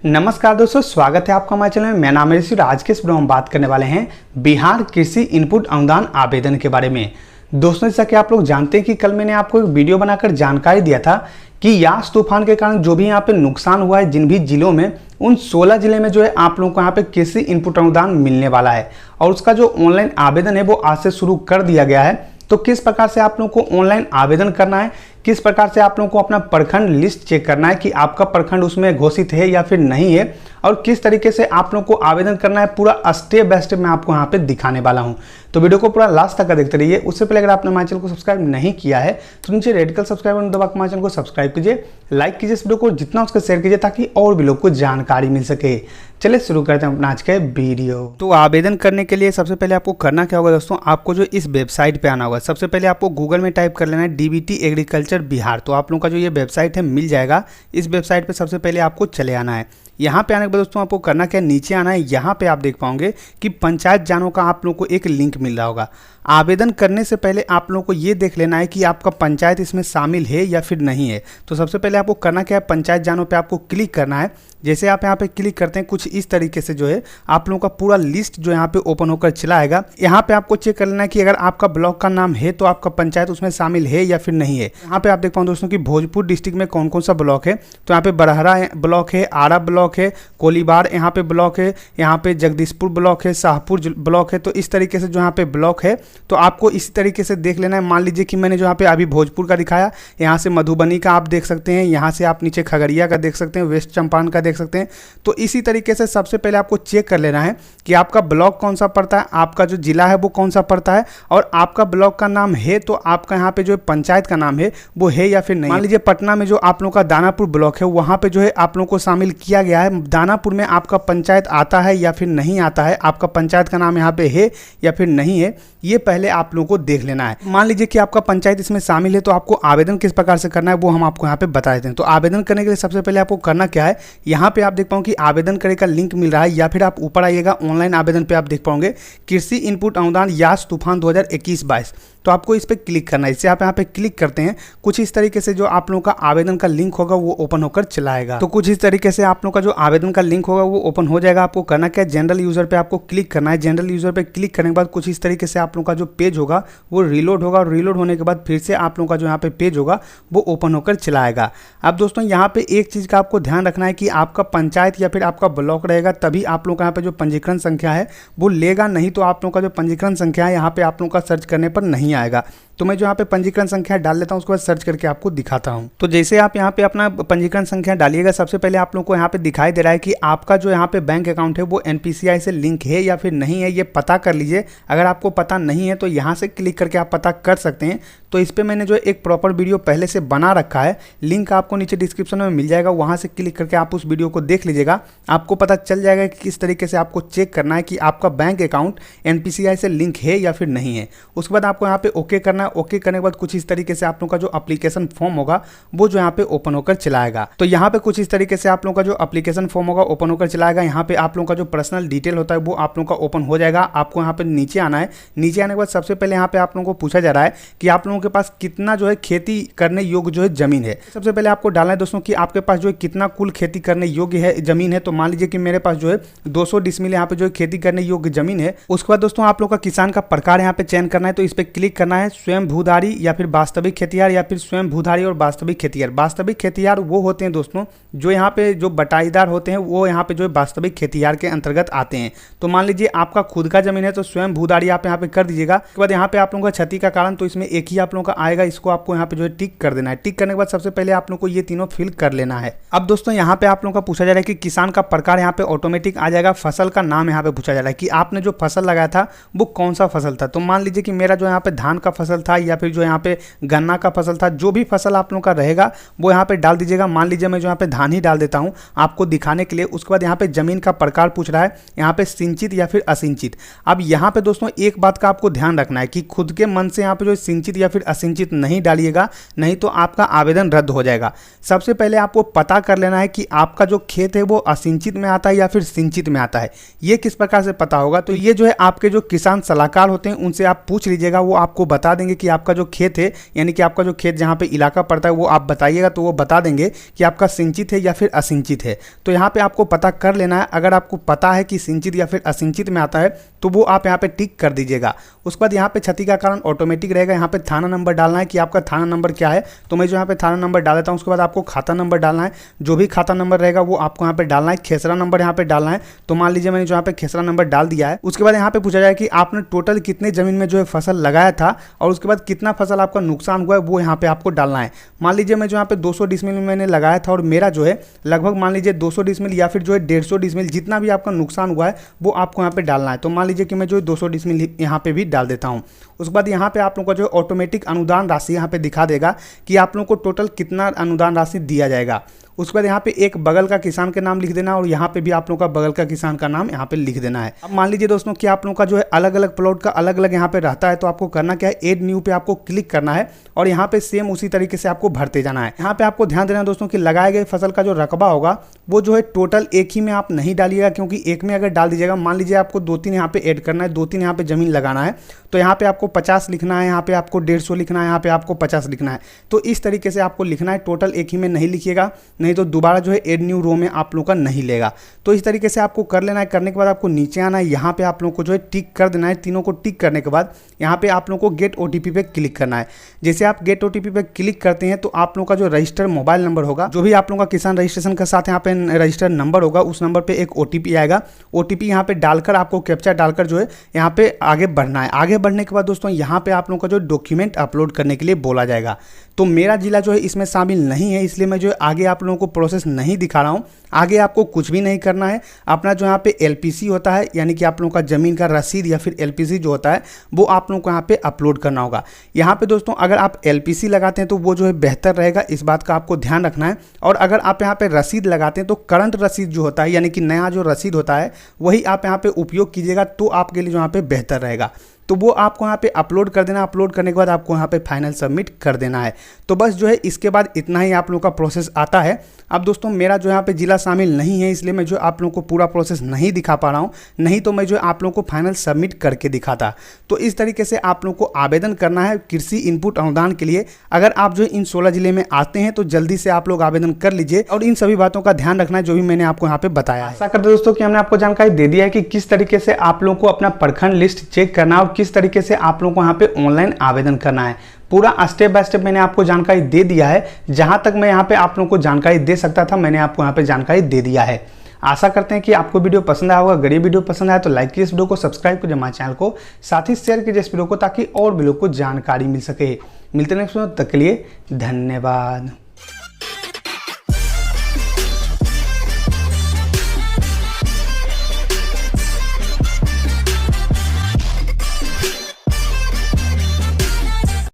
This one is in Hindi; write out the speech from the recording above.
नमस्कार दोस्तों, स्वागत है आपका हमारे चैनल में। मेरा नाम है ऋषि। आज के इस वीडियो में हम बात करने वाले हैं बिहार कृषि इनपुट अनुदान आवेदन के बारे में। दोस्तों, जैसा कि आप लोग जानते हैं कि कल मैंने आपको एक वीडियो बनाकर जानकारी दिया था कि यास तूफान के कारण जो भी यहाँ पे नुकसान हुआ है जिन भी जिलों में, उन 16 जिले में जो है आप लोगों को यहाँ पे कृषि इनपुट अनुदान मिलने वाला है और उसका जो ऑनलाइन आवेदन है वो आज से शुरू कर दिया गया है। तो किस प्रकार से आप लोगों को ऑनलाइन आवेदन करना है, किस प्रकार से आप लोगों को अपना प्रखंड लिस्ट चेक करना है कि आपका प्रखंड उसमें घोषित है या फिर नहीं है, और किस तरीके से आप लोगों को आवेदन करना है, पूरा स्टेप बाय स्टेप मैं आपको यहाँ पे दिखाने वाला हूँ। तो वीडियो को पूरा लास्ट तक देखते रहिए। उससे पहले अगर आपने हमारे चैनल को सब्सक्राइब नहीं किया है तो नीचे रेड कलर सब्सक्राइब बटन दबा के हमारे चैनल को सब्सक्राइब कीजिए, लाइक कीजिए इस वीडियो को, जितना उसका शेयर कीजिए ताकि और भी लोग को जानकारी मिल सके। चलिए शुरू करते हैं अपना आज का वीडियो। तो आवेदन करने के लिए सबसे पहले आपको करना क्या होगा दोस्तों, आपको जो इस वेबसाइट पे आना होगा। सबसे पहले आपको गूगल में टाइप कर लेना है डीबीटी एग्रीकल्चर बिहार। तो आप लोगों का जो ये वेबसाइट है मिल जाएगा। इस वेबसाइट पे सबसे पहले आपको चले आना है। यहाँ पे आने के बाद दोस्तों आपको करना क्या है, नीचे आना है। यहाँ पे आप देख पाओगे कि पंचायत जानो का आप लोगों को एक लिंक मिल रहा होगा। आवेदन करने से पहले आप लोगों को ये देख लेना है कि आपका पंचायत इसमें शामिल है या फिर नहीं है। तो सबसे पहले आपको करना क्या है, पंचायत जानो पे आपको क्लिक करना है। जैसे आप यहाँ पे क्लिक करते हैं कुछ इस तरीके से जो है आप लोगों का पूरा लिस्ट जो यहाँ पे ओपन होकर चला आएगा। यहाँ पे आपको चेक कर लेना है कि अगर आपका ब्लॉक का नाम है तो आपका पंचायत उसमें शामिल है या फिर नहीं है। यहाँ पे आप देख पाओ दोस्तों कि भोजपुर डिस्ट्रिक्ट में कौन कौन सा ब्लॉक है। तो यहाँ पे बरहरा ब्लॉक है, आरा ब्लॉक है, कोलीबार यहाँ पे ब्लॉक है, यहाँ पे जगदीशपुर ब्लॉक है, शाहपुर ब्लॉक है। तो इस तरीके से जो यहाँ पे ब्लॉक है तो आपको इसी तरीके से देख लेना है। मान लीजिए कि मैंने जो यहाँ पे अभी भोजपुर का दिखाया, यहाँ से मधुबनी का आप देख सकते हैं, यहाँ से आप नीचे खगड़िया का देख सकते हैं, वेस्ट चंपारण का देख सकते हैं। तो इसी तरीके से सबसे पहले आपको चेक कर लेना है कि आपका ब्लॉक कौन सा पड़ता है, आपका जो जिला है वो कौन सा पड़ता है, और आपका ब्लॉक का नाम है तो आपका यहाँ पे जो पंचायत का नाम है वो है या फिर नहीं। मान लीजिए पटना में जो आप लोगों का दानापुर ब्लॉक है वहाँ पे जो है आप लोगों को शामिल किया गया है। दानापुर में आपका पंचायत आता है या फिर नहीं आता है, आपका पंचायत का नाम यहाँ पे है या फिर नहीं है, ये पहले आप लोगों को देख लेना है। मान लीजिए कि आपका पंचायत इसमें शामिल है तो आपको आवेदन किस प्रकार से करना है वो हम आपको यहाँ पे बता देते हैं। तो आवेदन करने के लिए सबसे पहले आपको करना क्या है, यहाँ पे आप देख पाओ कि आवेदन करने का लिंक मिल रहा है, या फिर आप ऊपर आइएगा ऑनलाइन आवेदन पे आप देख पाओगे कृषि इनपुट अनुदान यास तूफान 2021-22। तो आपको इस पर क्लिक करना है। इससे आप यहाँ पे क्लिक करते हैं कुछ इस तरीके से जो आप लोगों का आवेदन का लिंक होगा वो ओपन होकर चला आएगा। तो कुछ इस तरीके से आप लोगों का जो आवेदन का लिंक होगा वो ओपन हो जाएगा। आपको करना क्या है, जनरल यूजर पे आपको क्लिक करना है। जनरल यूजर पे क्लिक करने के बाद कुछ इस तरीके से आप लोगों का जो पेज होगा वो रीलोड होगा, और रीलोड होने के बाद फिर से आप लोगों का जो यहाँ पे पेज होगा वो ओपन होकर चला आएगा। अब दोस्तों यहाँ पे एक चीज़ का आपको ध्यान रखना है कि आपका पंचायत या फिर आपका ब्लॉक रहेगा तभी आप लोगों का यहाँ पे जो पंजीकरण संख्या है वो लेगा, नहीं तो आप लोगों का जो पंजीकरण संख्या है यहाँ पे आप लोगों का सर्च करने पर नहीं आएगा। तो मैं जो यहाँ पे पंजीकरण संख्या डाल लेता हूँ, उसके बाद सर्च करके आपको दिखाता हूँ। तो जैसे आप यहाँ पे अपना पंजीकरण संख्या डालिएगा, सबसे पहले आप लोगों को यहाँ पे दिखाई दे रहा है कि आपका जो यहाँ पे बैंक अकाउंट है वो एनपीसीआई से लिंक है या फिर नहीं है, ये पता कर लीजिए। अगर आपको पता नहीं है तो यहाँ से क्लिक करके आप पता कर सकते हैं। तो इस पर मैंने जो एक प्रॉपर वीडियो पहले से बना रखा है, लिंक आपको नीचे डिस्क्रिप्शन में मिल जाएगा, वहाँ से क्लिक करके आप उस वीडियो को देख लीजिएगा। आपको पता चल जाएगा कि किस तरीके से आपको चेक करना है कि आपका बैंक अकाउंट एनपीसीआई से लिंक है या फिर नहीं है। उसके बाद आपको यहाँ पे ओके करना है। ओके करने के बाद कुछ इस तरीके से आप लोगों का जो एप्लीकेशन फॉर्म होगा वो जो यहाँ पे ओपन होकर चलाएगा। तो यहाँ पे कुछ इस तरीके से आप लोगों का जो एप्लीकेशन फॉर्म होगा ओपन होकर चलाएगा। यहाँ पे आप लोगों का जो पर्सनल डिटेल होता है वो आप लोगों का ओपन हो जाएगा। आपको यहाँ पे नीचे आना है। नीचे आने के बाद सबसे पहले यहाँ पे आप लोगों को पूछा जा रहा है कि आप लोगों के पास कितना जो है खेती करने योग्य जो है जमीन है। सबसे पहले आपको डालना है दोस्तों कि आपके पास जो है कितना कुल खेती करने योग्य है जमीन है। तो मान लीजिए कि मेरे पास जो है 200 डिसमिल यहाँ पे जो है खेती करने योग्य जमीन है। उसके बाद दोस्तों आप लोग का किसान का प्रकार यहाँ पे चयन करना है। तो इस पर क्लिक करना है, स्वयं भूधारी या फिर वास्तविक खेतियार, या फिर स्वयं भूधारी और वास्तविक खेतियार। वास्तविक खेतियार वो होते हैं दोस्तों जो यहाँ पे जो बटाईदार होते हैं, वो यहाँ पे जो है वास्तविक खेतियार के अंतर्गत आते हैं। तो मान लीजिए आपका खुद का जमीन है तो स्वयं भूधारी आप यहाँ पे कर दीजिएगा। उसके बाद यहाँ पे आप लोगों का क्षति का कारण, तो इसमें एक ही आप लोगों का आएगा, इसको आपको यहाँ पे जो है टिक कर देना है। टिक करने के बाद सबसे पहले आप लोगों को ये तीनों फिल कर लेना है। अब दोस्तों यहाँ पे आप लोगों का पूछा जा रहा है कि किसान का प्रकार, यहाँ पे ऑटोमेटिक आ जाएगा। फसल का नाम यहाँ पे पूछा जा रहा है कि आपने जो फसल लगाया था वो कौन सा फसल था। तो मान लीजिए कि मेरा जो यहाँ पे धान का फसल था या फिर जो यहाँ पे गन्ना का फसल था, जो भी फसल आप लोगों का रहेगा वो यहाँ पे डाल दीजिएगा। मान लीजिए मैं जो यहाँ पे धान ही डाल देता हूँ आपको दिखाने के लिए। उसके बाद यहाँ पे जमीन का प्रकार पूछ रहा है, यहाँ पे सिंचित या फिर असिंचित। अब यहाँ पे दोस्तों एक बात का आपको ध्यान रखना है कि खुद के मन से यहाँ पे जो सिंचित या फिर असिंचित नहीं डालिएगा, नहीं तो आपका आवेदन रद्द हो जाएगा। सबसे पहले आपको पता कर लेना है कि आपका जो खेत है वो असिंचित में आता है या फिर सिंचित में आता है। ये किस प्रकार से पता होगा, तो ये जो है आपके जो किसान सलाहकार होते हैं उनसे आप पूछ लीजिएगा, वो आपको बता देंगे कि आपका जो खेत है, यानी कि आपका जो खेत जहाँ पे इलाका पड़ता है वो आप बताइएगा तो वो बता देंगे कि आपका सिंचित है या फिर असिंचित है। तो यहाँ पे आपको पता कर लेना है। अगर आपको पता है कि सिंचित या फिर असिंचित में आता है तो वो आप यहाँ पे टिक कर दीजिएगा। उसके बाद यहाँ पे क्षति का कारण ऑटोमेटिक रहेगा, यहाँ पे थाना नंबर डालना है कि आपका थाना नंबर क्या है। तो मैं जो यहाँ पे थाना नंबर डाल देता हूँ। उसके बाद आपको खाता नंबर डालना है, जो भी खाता नंबर रहेगा वो आपको यहाँ पे डालना है। खेसरा नंबर यहाँ पे डालना है। तो मान लीजिए मैंने जो यहाँ पे खेसरा नंबर डाल दिया है। उसके बाद यहाँ पे पूछा जाए कि आपने टोटल कितने जमीन में जो है फसल लगाया था और उसके बाद कितना फसल आपका नुकसान हुआ है वो यहाँ पे आपको डालना है। मान लीजिए मैं जो यहाँ पे 200 डिसमिल में मैंने लगाया था और मेरा जो है लगभग मान लीजिए 200 डिसमिल या फिर जो है 150 डिसमिल, जितना भी आपका नुकसान हुआ है वो आपको यहाँ पे डालना है। तो मान लीजिए कि मैं जो 200 डिसमिल यहाँ पे भी डाल देता हूँ। उसके बाद यहाँ पे आप लोगों को जो ऑटोमेटिक अनुदान राशि यहाँ पे दिखा देगा कि आप लोगों को टोटल कितना अनुदान राशि दिया जाएगा। उसके बाद यहाँ पे एक बगल का किसान के नाम लिख देना और यहाँ पे भी आप लोगों का बगल का किसान का नाम यहाँ पे लिख देना है। अब मान लीजिए दोस्तों कि आप लोगों का जो है अलग अलग प्लॉट का अलग अलग यहाँ पे रहता है, तो आपको करना क्या है, एड न्यू पे आपको क्लिक करना है और यहाँ पे सेम उसी तरीके से आपको भरते जाना है। यहाँ पे आपको ध्यान देना दोस्तों कि लगाए गए फसल का जो रकबा होगा वो जो है टोटल एक ही में आप नहीं डालिएगा, क्योंकि एक में अगर डाल दीजिएगा, मान लीजिए आपको 2-3 यहाँ पे ऐड करना है, 2-3 यहाँ पे जमीन लगाना है, तो यहाँ पे आपको 50 लिखना है, यहाँ पे आपको 150 लिखना है, यहाँ पे आपको 50 लिखना है। तो इस तरीके से आपको लिखना है, टोटल एक ही में नहीं लिखिएगा, नहीं तो दोबारा जो है एड न्यू रो में आप लोग का नहीं लेगा। तो इस तरीके से आपको कर लेना है। करने के बाद आपको नीचे आना है, यहाँ पे आप लोगों को जो है टिक कर देना है। तीनों को टिक करने के बाद यहाँ पे आप लोगों को गेट ओटीपी पे क्लिक करना है। जैसे आप गेट ओटीपी पे क्लिक करते हैं तो आप लोगों का जो रजिस्टर मोबाइल नंबर होगा, जो भी आप लोगों का किसान रजिस्ट्रेशन के साथ यहाँ पे रजिस्टर नंबर होगा, उस नंबर पे एक ओटीपी आएगा। ओटीपी यहाँ पे डालकर आपको कैप्चा डालकर जो है यहाँ पे आगे बढ़ना है। आगे बढ़ने के बाद दोस्तों यहाँ पे आप लोगों का जो डॉक्यूमेंट अपलोड करने के लिए बोला जाएगा। तो मेरा जिला जो है इसमें शामिल नहीं है, इसलिए मैं जो है आगे आप लोगों को प्रोसेस नहीं दिखा रहा हूँ। आगे आपको कुछ भी नहीं करना है। अपना जो यहाँ पे एलपीसी होता है, यानी कि आप लोगों का ज़मीन का रसीद या फिर एलपीसी जो होता है वो आप लोगों को यहाँ पे अपलोड करना होगा। यहाँ पे दोस्तों अगर आप एलपीसी लगाते हैं तो वो जो है बेहतर रहेगा, इस बात का आपको ध्यान रखना है। और अगर आप यहाँ पे रसीद लगाते हैं तो करंट रसीद जो होता है, यानी कि नया जो रसीद होता है, वही आप यहाँ पे उपयोग कीजिएगा, तो आपके लिए जो यहाँ पे बेहतर रहेगा। तो वो आपको यहाँ पे अपलोड कर देना। अपलोड करने के बाद आपको यहाँ पे फाइनल सबमिट कर देना है। तो बस जो है इसके बाद इतना ही आप लोगों का प्रोसेस आता है। अब दोस्तों मेरा जो यहाँ पे जिला शामिल नहीं है, इसलिए मैं जो आप लोगों को पूरा प्रोसेस नहीं दिखा पा रहा हूँ, नहीं तो मैं जो आप लोगों को फाइनल सबमिट करके दिखाता। तो इस तरीके से आप लोगों को आवेदन करना है कृषि इनपुट अनुदान के लिए। अगर आप जो इन 16 जिले में आते हैं तो जल्दी से आप लोग आवेदन कर लीजिए और इन सभी बातों का ध्यान रखना है जो भी मैंने आपको यहाँ पे बताया है। आशा करते दोस्तों कि हमने आपको जानकारी दे दिया है कि किस तरीके से आप लोगों को अपना प्रखंड लिस्ट चेक करना है और किस तरीके से आप लोगों को यहाँ पे ऑनलाइन आवेदन करना है। पूरा स्टेप बाय स्टेप मैंने आपको जानकारी दे दिया है। जहां तक मैं यहाँ पे आप लोगों को जानकारी दे सकता था, मैंने आपको यहाँ पे जानकारी दे दिया है। आशा करते हैं कि आपको वीडियो पसंद आया होगा। अगर ये वीडियो पसंद आया तो लाइक कीजिए इस वीडियो को, सब्सक्राइब कीजिए हमारे चैनल को, साथ ही शेयर कीजिए इस वीडियो को ताकि और भी लोग को जानकारी मिल सके। मिलते हैं नेक्स्ट वीडियो, तब तक के लिए धन्यवाद।